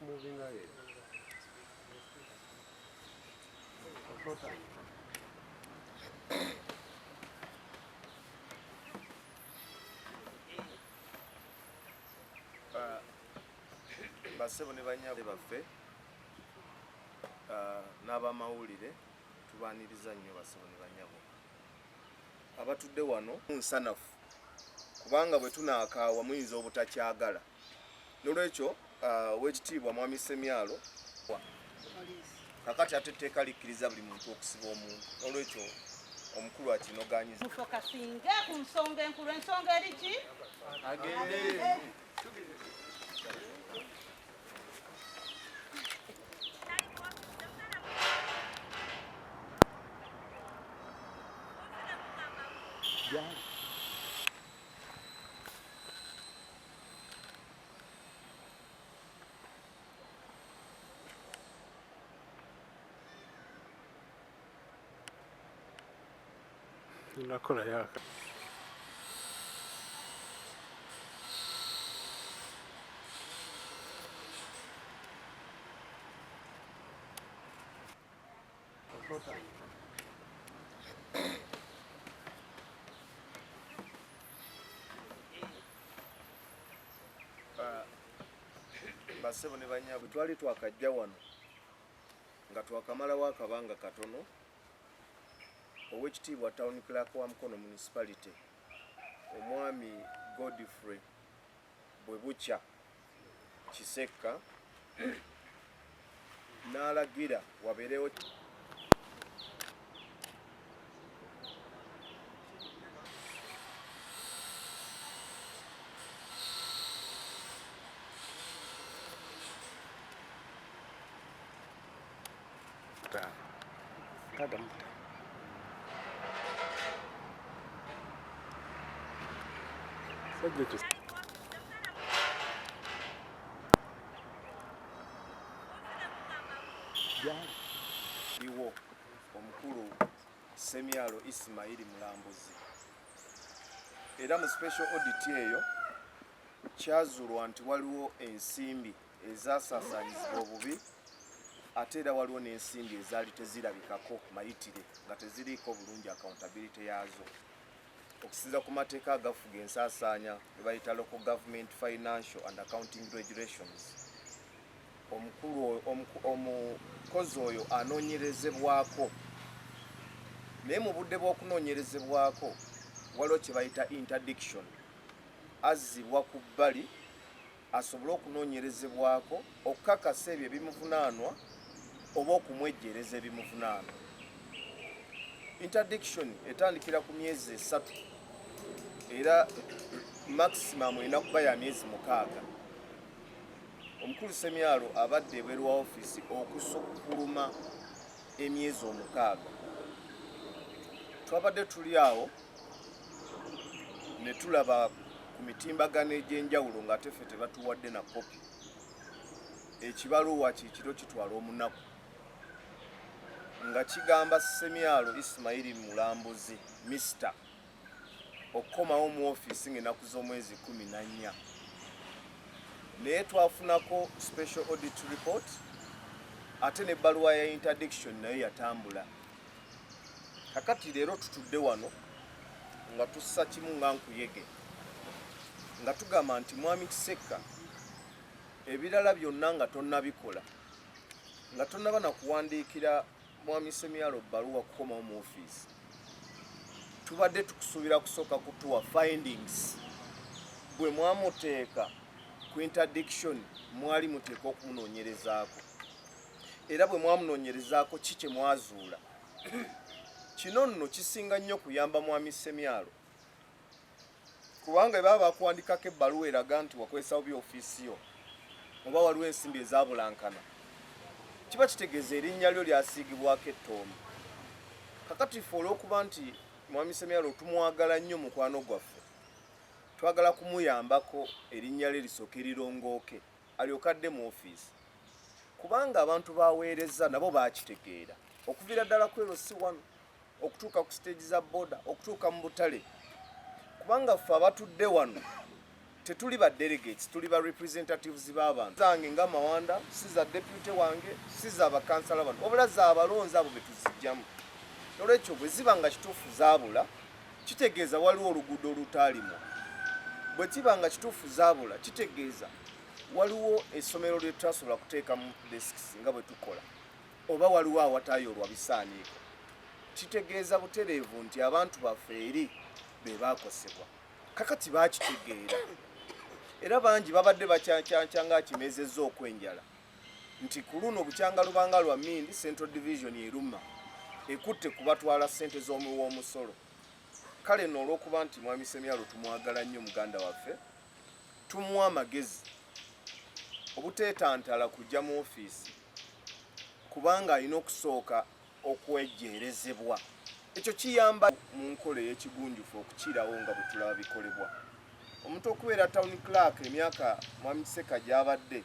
Moving ahead. Basebo ne banyabo baffe n'abamawulire tubaaniriza nnyo basebo ne banyabo abatudde wano nsanafu kubanga bwe tunaakaawa muyinza obutakyagala n'olwekyo wekitiibwa mwami Semyalo kakati ate etteeka likkiriza buli muntu okusiba omuntu n'olwekyo omukulu akinoganyiza mufokasinge ku nsonga enkulu ensonga eri ki agende nakora yaka basebo ne banyabo twali twakajja wano nga twakamalawo akabanga katono owekitiibwa town clerk wa Mukono municipality omwami Godfrey bwe bukya Kisekka n'alagira wabeerewo iwo omukulu Semyalo Ismail Mulambuzi era mu special audit eyo kyazulwa nti waliwo ensimbi ezasaasaanyizibwa obubi ate era waliwo n'ensimbi ezaali tezirabikako mayitire nga teziriiko bulungi accountability yaazo okusinza ku mateeka agafuga ensaasaanya ge bayita local government financial and accounting regulations omukozi oyo anoonyerezebwako naye mu budde bw'okunoonyerezebwako waliwo kye bayita interdiction azzibwa ku bbali asobole okunoonyerezebwako okukakasa ebyo ebimuvunaanwa oba okumwejjereza ebimuvunaanwa. Interdiction etandikira ku myezi 3 era maximum erina kuba ya myezi 6. Omukulu Semyalo abadde ebweru wa office okusukkuluma emyezi 6. Twabadde tuli awo ne tulaba ku mitimbagano egy'enjawulo nga teffe tebatuwadde na kopi. Ekibaluwa kikiro kitwala omunaku nga kigamba Semyalo Ismail Mulambuzi Mr. okukomawo mu office ng'ennaku z'omwezi 14. Naye twafunako special audit report ate n'ebbaluwa ya interdiction nayo yatambula. Kakati leero tutudde wano nga tussa kimu nga nkuyege nga tugamba nti mwami Kisekka ebirala byonna nga tonnabikola nga tonnaba na kuwandiikira mwami Semyalo bbaluwa kukomawo mu office. Tubadde tukusuubira kusooka kutuwa findings bwe mwamuteeka ku interdiction mwali muteeka okumunoonyerezaako era bwe mwamunoonyerezaako ki kye mwazuula. Kino nno kisinga nnyo kuyamba mwami Ssemyalo kubanga baba bakuwandikako ebbaluwa eraga nti wakozesa bubi ofiisi yo oba waliwo ensimbi ezabulankana kiba kitegeeza erinnya lyo lyasiigibwako ettooma. Kakati ffe olw'okuba nti mwami Ssemyalo tumwagala nnyo mukwano gwaffe twagala kumuyambako erinnya lye lisooke lirongooke alyoke adde mu ofiisi kubanga abantu baweereza nabo bakitegeera okuviira ddala ku LC1 okutuuka ku stage za boda okutuuka mu butale kubanga ffe abatudde wano tetuli ba delegates tuli ba representatives b'abantu zange nga Mawanda si za deputy wange si za bakansala bano wabula za abalonzi abo betuzijjamu. Nolwekyo bwe ziba nga kituufu zaabula kitegeeza waliwo oluguudo olutaalimu. Bwe kiba nga kituufu zaabula kitegeeza waliwo essomero lye tutasobola kuteekamu desks nga bwe tukola oba waliwo awataayolwa bisaaniiko. Kitegeeza butereevu nti abantu baffe eri be baakosebwa. Kakati baakitegeera era bangi babadde bakyankyanga kimezezza okwenjala nti ku luno bukyanga lubanga lwa Mindi Central Division eruma ekutte kubatwala ssente z'omuwoomusolo. Kale nno olw'okuba nti mwami Ssemyalo tumwagala nnyo muganda waffe tumuwa amagezi obuteetantala kujja mu ofiisi kubanga alina okusooka okwejjeerezebwa. Ekyo kiyamba mu nkola ey'ekigunjufu okukirawo nga bwe tulaba bikolebwa. Omuntu okubeera town clerk emyaka mwami Seka gy'abadde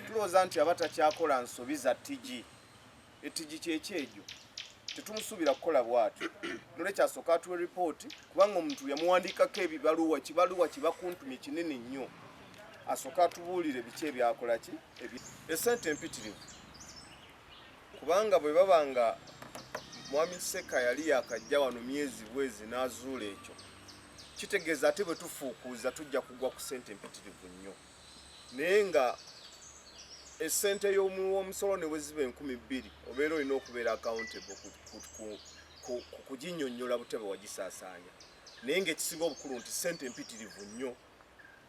tulowooza nti aba takyakola nsobi za TG. ETG kyekyejo tetumusuubira kukola bw'atyo. Nolwekyo asooka atuwe ripooti kubanga omuntu yamuwandikako ebibaluwa kibaluwa kibakuntumye kinene nnyo asooka atubuulire biki ebyakola ki essente empitirivu kubanga bwe baba nga mwami Seka yali yakajja wano myezi bwezi n'azuula ekyo kitegeeza ate bwe tufuukuuza tujja kugwa ku ssente empitirivu nnyo naye nga essente y'omuwoomusolo ne bwe ziba 2,000 obeera olina okubeera accountable ku kuginnyonnyola butebe wagisaasaanya naye ng'ekisinga obukulu nti ssente empitirivu nnyo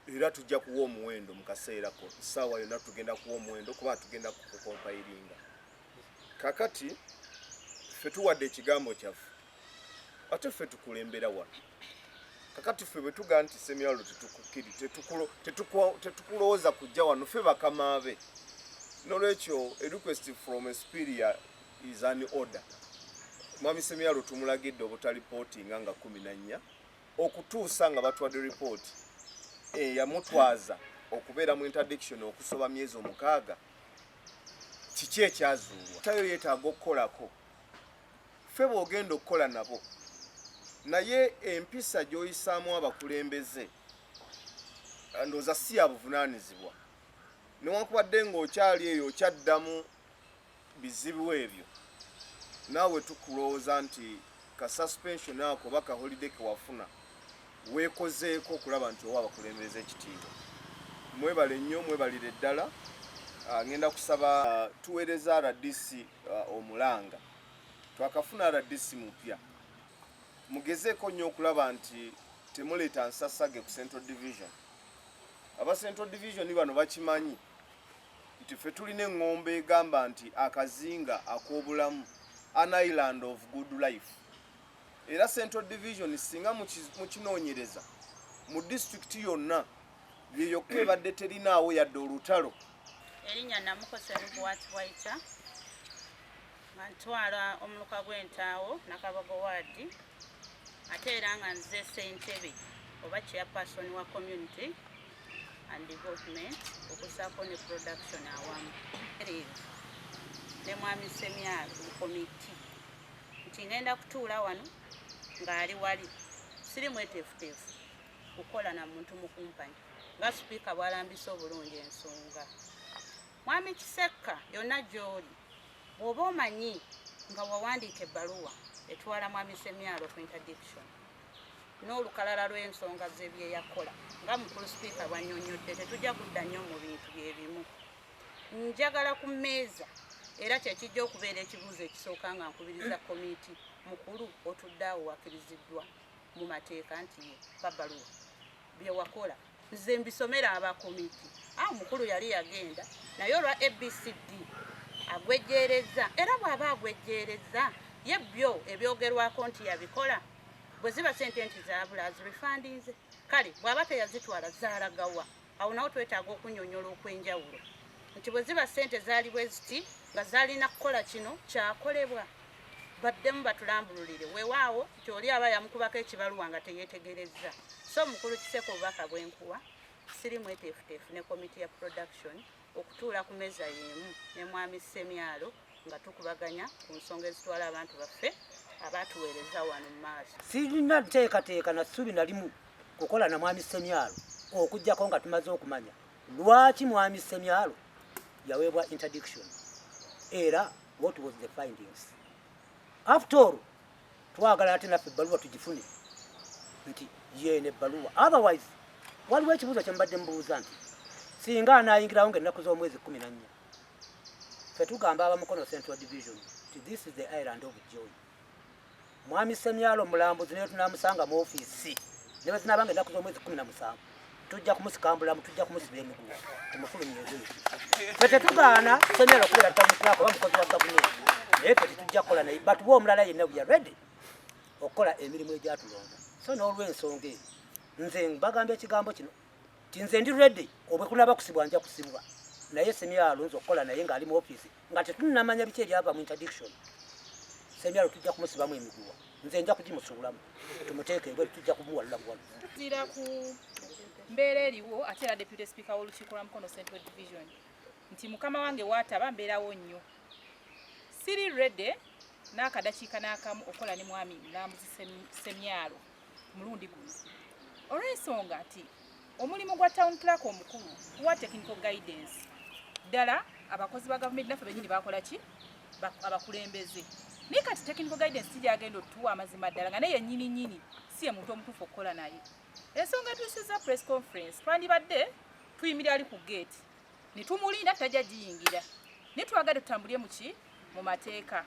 era tujja kuwa omuwendo mu kaseerako essaawa yonna tugenda kuwa omuwendo kuba tugenda kukompayiringa. Kakati ffe tuwadde ekigambo kyaffe ate ffe tukulembera wano. Kakati ffe bwe tugaa nti Ssemyalo tetukulowooza kujja wano ffe bakamaabe. Nolwekyo a request from a superior is an order. Mwami Ssemyalo tumulagidde obutalipotinga nga 14 okutuusa nga batwadde report yamutwaza okubeera mu interdiction okusoba myezi 6 kiki ekyazuulwa tayo yeetaaga okukolako ffe bw'ogenda okukola nabo naye empisa gy'oyisaamu abakulembeze ndowooza si ya buvunaanyizibwa newankubadde ng'okyali eyo okyaddamu bizibu ebyo naawe tukulowooza nti ka suspension ako oba ka holiday ke wafuna weekozeeko okulaba nti owa abakulembeze ekitiibwa. Mwebale nnyo mwebalire ddala. Ngenda kusaba tuweereza RDC omulanga twakafuna RDC mupya mugezeeko nnyo okulaba nti temuleeta nsasage ku Central Division. Aba Central Division bano bakimanyi nti ffe tulina eŋŋombe egamba nti akazinga ak'obulamu an island of good life. Era Central Division singa mukinoonyereza mu district yonna yeyokka ebadde terinaawo yadde olutalo. Erinnya Namukono Central ntwala omuluka gw'entaawo Nakabago waadi ate era nga nze ssentebe oba chairperson wa community and development okusaako ne production awamu ne mwami Ssemyalo mu komiti nti ngenda kutuula wano ng'ali wali siri mweteefuteefu kukola na muntu mu kumpanyi nga sipiika bw'alambisa obulungi ensonga. Mwami Kiseka yonna gy'oli bw'oba omanyi nga wawandiika ebbaluwa etwala mwami Ssemyalo ku interdiction n'olukalala lw'ensonga ze bye yakola nga mukulu sipiika bw'annyonnyodde tetujja kudda nnyo mu bintu bye bimu. Njagala ku mmeeza era kyekijja okubeera ekibuuzo ekisooka nga nkubiriza komiti mukulu otudde awo wakkiriziddwa mu mateeka nti kabbaluwa bye wakola nze mbisomera abakomiti omukulu yali yagenda naye olwa ABCD agwejjeereza era bw'aba agwejjeereza ye byo ebyogerwako nti yabikola bwe ziba sente nti zaabula azirifandinze kale bw'aba teyazitwala zaalagawa awo nawo twetaaga okunnyonnyola okw'enjawulo nti bwe ziba sente zaali bwe ziti nga zaalina kukola kino kyakolebwa baddemu batulambululire weewaawo nti oli aba yamukubako ekibaluwa nga teyeetegerezza so mukulu Kiseko obubaka bwenkuwa siri mweteefuteefu ne komiti ya production okutuula ku meza y'emu ne mwami Semyalo nga tukubaganya ku nsonga ezitwala abantu baffe abatuweereza wano mu maaso. Sirina nteekateeka na ssuubi nalimu kukola na mwami Semyalo okuggyako nga tumaze okumanya lwaki mwami Semyalo yaweebwa interdiction era what was the findings. After all twagala ate naffe ebbaluwa tugifune nti yeene ebbaluwa otherwise waliwo ekibuuzo kye mbadde mbuuza nti singa anaayingirawo ng'ennaku z'omwezi 14 ffe tugamba aba Mukono Central Division nti this is the island of joy. Mwami Semyalo mulambuzi naye tunaamusanga mu ofiisi ne bwe zinaaba ng'ennaku z'omwezi 17 tujja kumusikambulamu tujja kumusiba emiguwa tumufulumya ezoyisi ffe tetugaana Semyalo okubeera tawunikirako oba mukozi wa gavumenti naye ffe tetujja kukola naye but we omulala yenna we are ready okukola emirimu egyatulonda. So n'olw'ensonga eyo nze mbagamba ekigambo kino ti nze ndi ready obwe kunaba kusibwa nja kusibwa naye Semyalo nze okukola naye ng'ali mu ofiisi nga tetunnamanya biki ebyava mu interdiction. Semyalo tujja kumusibamu emiguwa nze nja kugimusuulamu tumuteeke ebwe tujja kumuwalula buwala. Zira ku mbeera eriwo ate era Deputy Speaker w'olukiiko lwa Mukono Central Division nti mukama wange waataba mbeerawo nnyo siri ready n'akadakiika n'akamu okola ne mwami mulambuzi Semyalo mulundi guno olw'ensonga nti omulimu gwa town clerk omukulu wa technical guidance ddala abakozi ba gavumenti naffe bennyini bakola ki abakulembeze naye kati technical guidance tijagenda otuwa amazima ddala nga naye yennyini si ye muntu omutuufu okukola naye. Ensonga tuyisiza press conference twandibadde tuyimirira ali ku gate ne tumulinda tajja giyingira naye twagala tutambulye mu mateeka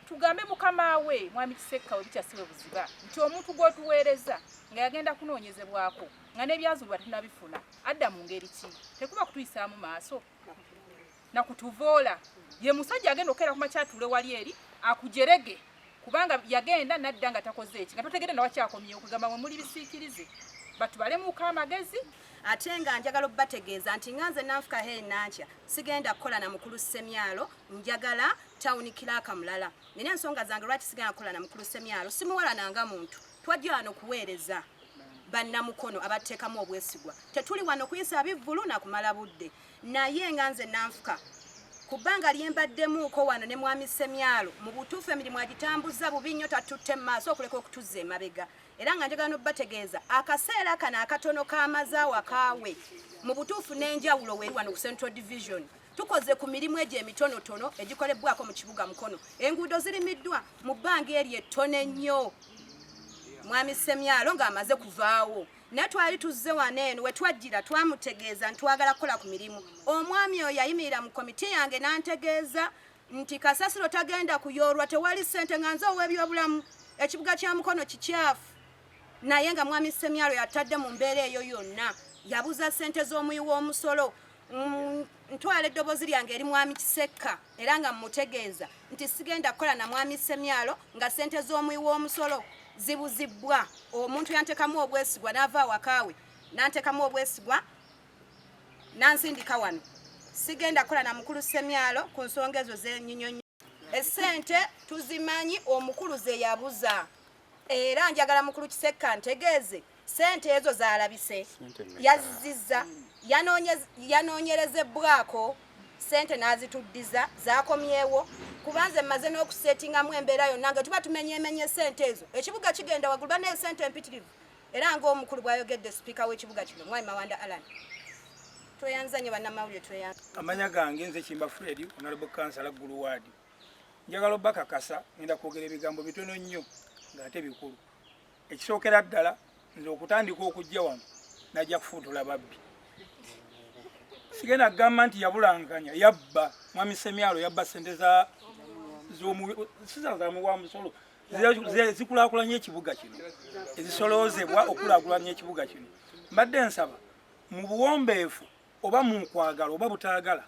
tugambe mukama we mwami Kiseka we bikyasiwe buziba nti omuntu gw'otuweereza nga yagenda kunoonyezebwako nga n'ebyazulwa tunabifuna adda mu ngeri ki tekuba kutuyisaamu maaso na kutuvoola ye musajja agenda okera ku makyatule wali eri akujerege kubanga yagenda nadda nga takoze eki nga totegedde nawakyakomyewo kugamba mwe muli bisiikirize batubalemuuko amagezi. Ate nga njagala obbategeeza nti nganze nanfuka nankya sigenda kukola na mukulu Semyalo njagala town clerk mulala nina ensonga zange lwaki sigenda kukola na mukulu Semyalo simuwala nanga muntu twajja wano kuweereza bannamukono abateekamu obwesigwa tetuli wano kuyisa bivvulu na kumala budde naye nganze nanfuka kubanga lyembaddemuuko wano ne mwami Semyalo mu butuufu emirimu agitambuza bubi nnyo tatutte mu maaso okuleka okutuzza emabega era nga njagala n'obbategeeza akaseera kano akatono k'amazaawa kaawe mu butuufu n'enjawulo weeri wano ku Central Division tukoze ku mirimu egyo emitonotono egikolebwako mu kibuga Mukono enguudo zirimiddwa mu bbanga eryo ettono ennyo mwami Semyalo ng'amaze kuvaawo naye twali tuzze wano eno we twajjira twamutegeeza ntwagala kukola ku mirimu omwami oyo yayimirira mu komiti yange n'antegeeza nti kasasiro tagenda kuyoolwa tewali ssente nga nze ow'ebyobulamu ekibuga kya Mukono kikyafu naye nga mwami Semyalo yatadde mu mbeera eyo yonna yabuza ssente z'omuyi w'omusolo ntwala eddoboozi lyange eri mwami Kiseka era nga mmutegeeza nti sigenda kukola na mwami Semyalo nga ssente z'omuyi w'omusolo zibuzibwa omuntu yantekamu obwesigwa n'ava awakaawe nantekamu obwesigwa nansindika wano sigenda kukola na mukulu Semyalo ku nsonga ezo z'ennyinnyonnyo. Essente tuzimanyi omukulu ze yabuza era njagala mukulu Kiseka ntegeeze ssente ezo zaalabise yazizizza yanoonyerezebwako ssente n'azituddiza zaakomyewo kubanze mmaze n'okusetingamu embeera yonna nga tuba tumenyeemenye ssente ezo ekibuga kigenda waggulu banaye ssente empitirivu era ng'omukulu bw'ayogedde sipiika w'ekibuga kino mwami Mawanda Alan tweyanzanye bannamawulire tweyanza. Amanya gange nze Kimba Fred Honorable Kansala Gulu Ward njagala obbakakasa ngenda kwogera ebigambo bitono nnyo ng'ate bikulu ekisookera ddala nze okutandika okujja wano najja kufuutula babbi sigenda kugamba nti yabulankanya yabba mwami Semyalo yabba ssente zamuwa musolo zikulaakulanya ekibuga kino ezisoloozebwa okulaakulanya ekibuga kino mbadde nsaba mu buwombeefu oba mukwagala oba butaagala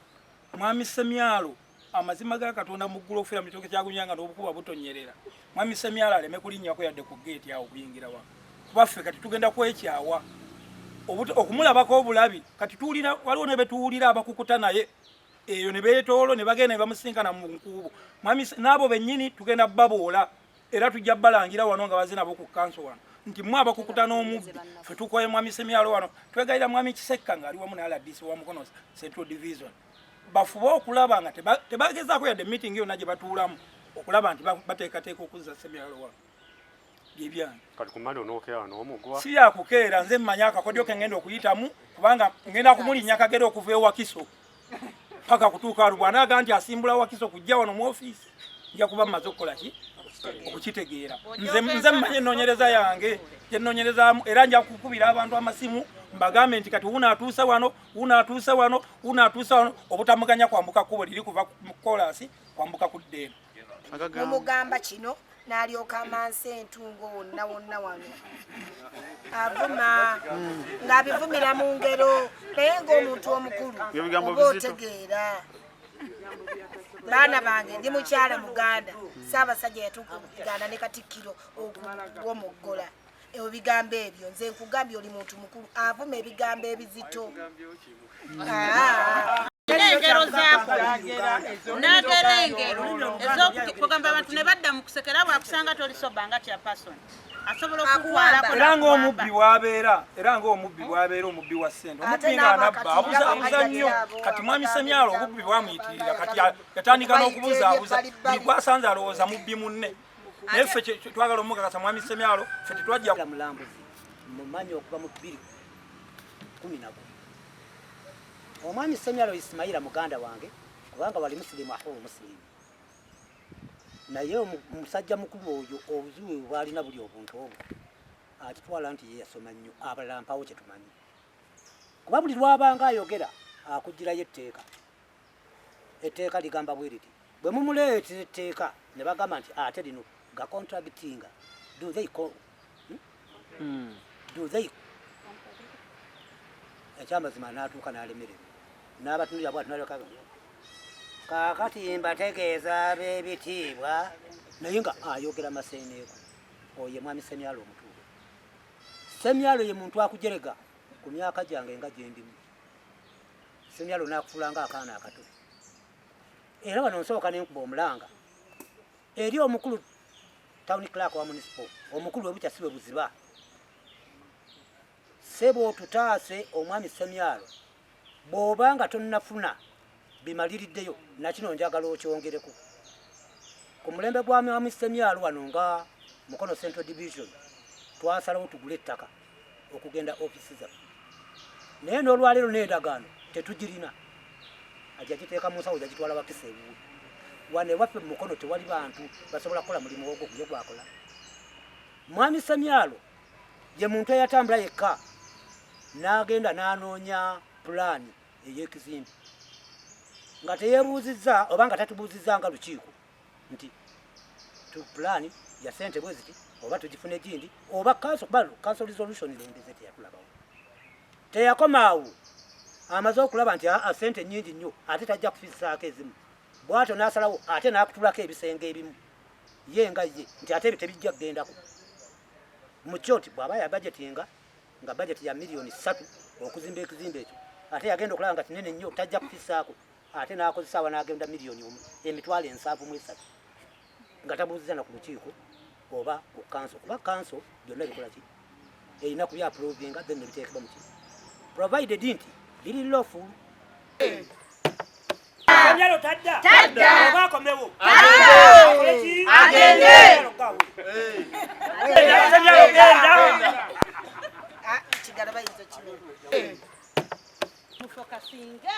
mwami Semyalo amazima ga Katonda mu ggulu ofera mitooke kyagunyanga n'obukuba butonyerera mwami Semyalo aleme kulinnyako yadde ku geeti awo okuyingira wa kubaffe kati tugenda kwekyawa okumulabako obulabi kati tuwulira waliwo ne betuwulira abakukuta naye eyo ne beetoolo ne bagenda ne bamusinkana mu nkuubo mwami n'abo bennyini tugenda baboola era tujja balangira wano nga bazina boku kanso wano nti mwe abakukuta n'omubbi ffe tukoye mwami Semyalo wano twegayira mwami Kisekka ng'ali wamu ne RDC wa Mukono Central Division bafuba okulaba nga tebagezaako yadde meeting yonna gye batuulamu okulaba nti bateekateeka okuzza Semyalo wano byebyange kati kumali onookeera n'omugwa si yakukeera nze mmanya akakodyo ke ngenda okuyitamu kubanga ngenda kumulinnya kagera okuva ewakiso paka kutuuka bw'anaaga nti asimbula wakiso kujja wano mu ofiisi nja kuba mmaze okukola ki okukitegeera nze mmanye ennoonyereza yange gyennonyerezaamu era nja kukubira abantu amasimu mbagambe nti kati wunaatuuse wano wunaatuuse wano wunaatuuse wano obutamuganya kwambuka kkubo liri kuva mu koolaasi kwambuka ku ddeeno mumugamba kino n'alyoka amansi entungo wonna wonna wano avuma ng'abivumira mu ngero naye ng'omuntu omukulu oba otegeera baana bange ndi mukyala muganda Ssaabasajja yatuuka okuganda ne Katikkiro w'omuggola ebyo bigambo ebyo nze nkugambye oli muntu mukulu avuma ebigambo ebizito engero zaako n'agera engero ez'okugamba abantu ne badda mu kusekera bwakusanga tolisoba nga chairperson asobola okutwalako era ng'omubbi bw'abeera omubbi wa ssente omubbi ng'anabba abuza nnyo kati mwami Semyalo obubbi bwamuyitirira kati yatandika n'okubuzaabuza buli gwasanze alowooza mubbi munne naye ffe twagala omukakasa mwami Semyalo ffe tetwajja mulambuzi mumanyi okuva mu 2011 omwami Semyalo Ismaila muganda wange kubanga wali musilimu ahoro musilimu naye omusajja mukulu oyo obuzibu bwalina buli obuntu obwo akitwala nti ye yasoma nnyo abalala mpawo kye tumanyi kuba buli lwabanga ayogera akugirayo etteeka ligamba bwe riti bwe mumuleetera etteeka ne bagamba nti ate lino ga contractinga do they ekyamazima n'atuuka n'alemererwa n'abatunulira bwatunaleka kaakati mbategeeza ab'ebitiibwa naye nga ayogera maseeneeko oye mwami Semyalo omutuufu Semyalo ye muntu akujerega ku myaka gyange nga gyendimu Semyalo n'akufuula ng'akaana akato era wano nsooka n'enkuba omulanga eri omukulu town clerk wa municipal omukulu webukya si bwe buziba sebo tutaase omwami Semyalo bw'oba nga tonnafuna bimaliriddeyo nakino njagala okyongereko ku mulembe gwa mwami Semyalo wano nga Mukono Central Division twasalawo tugule ettaka okugenda ofisi zaffe naye n'olwaleero n'endagaano tetugirina ajja giteeka mu nsawo jagitwala Wakiso ebuwe wane waffe mu Mukono tewali bantu basobola kukola mulimu ogwo gye gwakola mwami Semyalo ye muntu eyatambula yekka n'agenda n'anoonya pulaani ey'ekizimbe nga teyebuuzizza oba nga tatubuuzizza nga lukiiko nti pulaani ya ssente bwe ziti oba tugifune gindi oba council resolution lendeze teyatulabawo teyakomaawo amaze okulaba nti ssente nnyingi nnyo ate tajja kufiisaako ezimu bw'atyo n'asalawo ate n'akutulako ebisenge ebimu ye nga ye nti ate ebyo tebijja kugendako mu kyoti bw'aba ya budgetinga nga budget ya miliyoni 3 okuzimba ekizimbe ekyo ate yagenda okulaba nga kinene nnyo tajja kufiisaako ate n'akozesaawa n'agenda miliyoni emitwalo 7.3 nga tabuuziza na ku lukiiko oba ku kanso kuba kanso byonna bikola ki erina kubya approvinga then nebiteekebwa mu kiiko provided nti biri lawful. Semyalo tadda oba akomewo agende Semyalo genda kigala bayinza kino mufokasinga